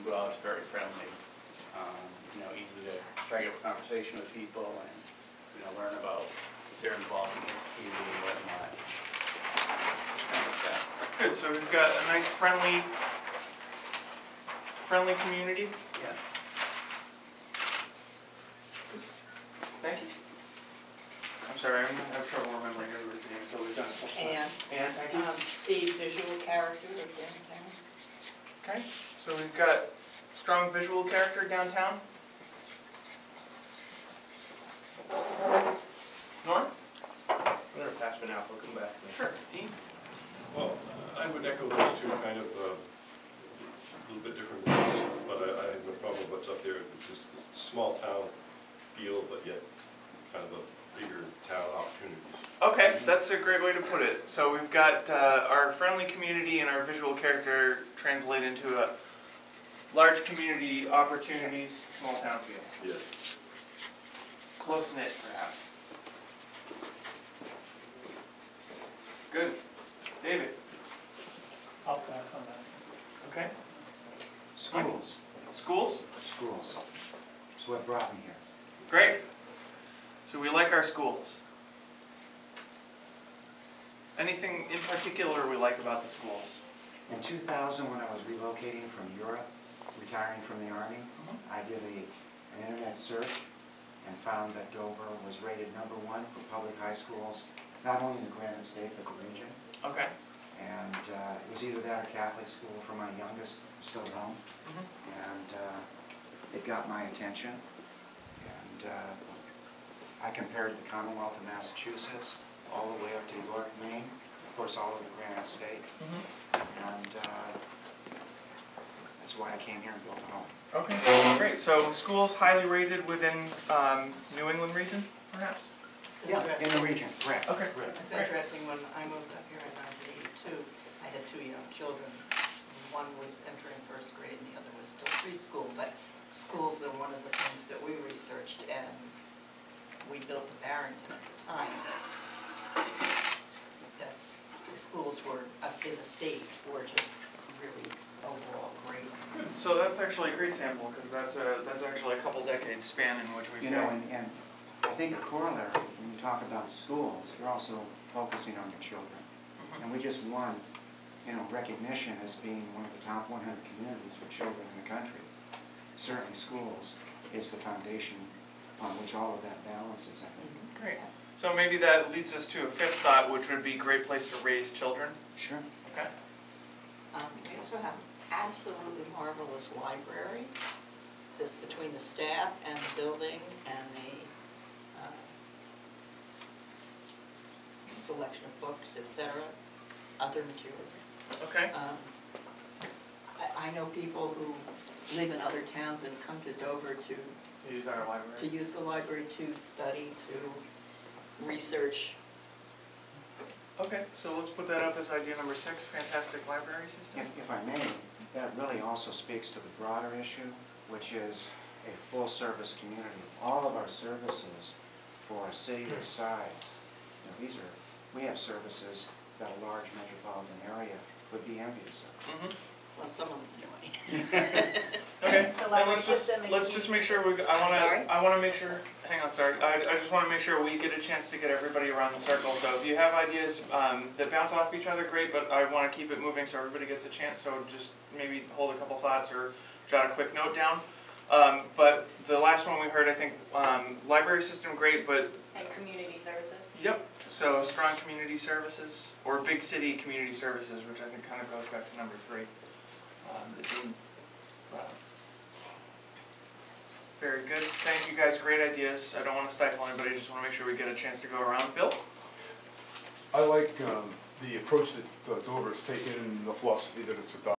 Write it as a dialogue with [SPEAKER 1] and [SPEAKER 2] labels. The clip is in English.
[SPEAKER 1] go out, it's very friendly. You know, easy to strike up a conversation with people and, you know, learn about their involvement in the community and whatnot. Kind of like that.
[SPEAKER 2] Good, so we've got a nice friendly community.
[SPEAKER 1] Yeah.
[SPEAKER 2] Thank you. I'm sorry, I'm gonna have trouble remembering everybody's name, so we've done it.
[SPEAKER 3] Anne.
[SPEAKER 2] Anne, thank you.
[SPEAKER 3] The visual character of downtown.
[SPEAKER 2] Okay, so we've got strong visual character downtown. Norm?
[SPEAKER 4] I'm going to pass it now, we'll come back to me.
[SPEAKER 2] Sure. Dean?
[SPEAKER 5] Well, I would echo those two, kind of a little bit different ways, but I have no problem with what's up there. It's just a small town feel, but yet kind of a bigger town opportunities.
[SPEAKER 2] Okay, that's a great way to put it. So we've got our friendly community and our visual character translate into a large community opportunities, small town feel.
[SPEAKER 5] Yes.
[SPEAKER 2] Close knit, perhaps. Good. David?
[SPEAKER 6] I'll pass on that.
[SPEAKER 2] Okay.
[SPEAKER 7] Schools.
[SPEAKER 2] Schools?
[SPEAKER 7] Schools. That's what brought me here.
[SPEAKER 2] Great. So we like our schools. Anything in particular we like about the schools?
[SPEAKER 7] In 2000, when I was relocating from Europe, retiring from the Army, I did an internet search and found that Dover was rated #1 for public high schools, not only in the Granite State, but the region.
[SPEAKER 2] Okay.
[SPEAKER 7] And it was either that or Catholic school for my youngest, still at home. And it got my attention. And I compared the Commonwealth of Massachusetts all the way up to York, Maine, of course all over the Granite State. And that's why I came here and built a home.
[SPEAKER 2] Okay, great. So schools highly rated within New England region, perhaps?
[SPEAKER 7] Yeah, in the region, correct.
[SPEAKER 2] Okay.
[SPEAKER 3] It's interesting, when I moved up here in 1982, I had 2 young children. One was entering 1st grade and the other was still preschool, but schools are one of the things that we researched, and we built a Barrington at the time. The schools were up in the state were just really overall great.
[SPEAKER 2] Good. So that's actually a great sample, because that's actually a couple decades span in which we've
[SPEAKER 7] You know, and I think a corollary, when you talk about schools, you're also focusing on your children. And we just won, you know, recognition as being one of the top 100 communities for children in the country. Certainly schools is the foundation on which all of that balances, I think.
[SPEAKER 2] Great. So maybe that leads us to a 5th thought, which would be a great place to raise children.
[SPEAKER 7] Sure.
[SPEAKER 2] Okay.
[SPEAKER 3] We also have absolutely marvelous library. This between the staff and the building and the selection of books, etc., other materials.
[SPEAKER 2] Okay.
[SPEAKER 3] I know people who live in other towns and come to Dover to
[SPEAKER 2] Use our library.
[SPEAKER 3] to use the library to study, to research.
[SPEAKER 2] Okay, so let's put that up as idea number 6, fantastic library system.
[SPEAKER 7] If I may, that really also speaks to the broader issue, which is a full-service community. All of our services for a city this size, you know, we have services that a large metropolitan area would be envious of.
[SPEAKER 3] Well, some of them do.
[SPEAKER 2] Okay.
[SPEAKER 8] The library
[SPEAKER 2] Let's just make sure we. I want to make sure. Hang on, sorry. I just want to make sure we get a chance to get everybody around the circle. So if you have ideas that bounce off each other, great. But I want to keep it moving so everybody gets a chance. So just maybe hold a couple thoughts or jot a quick note down. But the last one we heard, I think, library system, great. But
[SPEAKER 8] And community services.
[SPEAKER 2] Yep. So strong community services or big city community services, which I think kind of goes back to number 3. Very good. Thank you guys. Great ideas. I don't want to stifle anybody. I just want to make sure we get a chance to go around. Bill?
[SPEAKER 9] I like the approach that Dover has taken, the philosophy that it's adopted.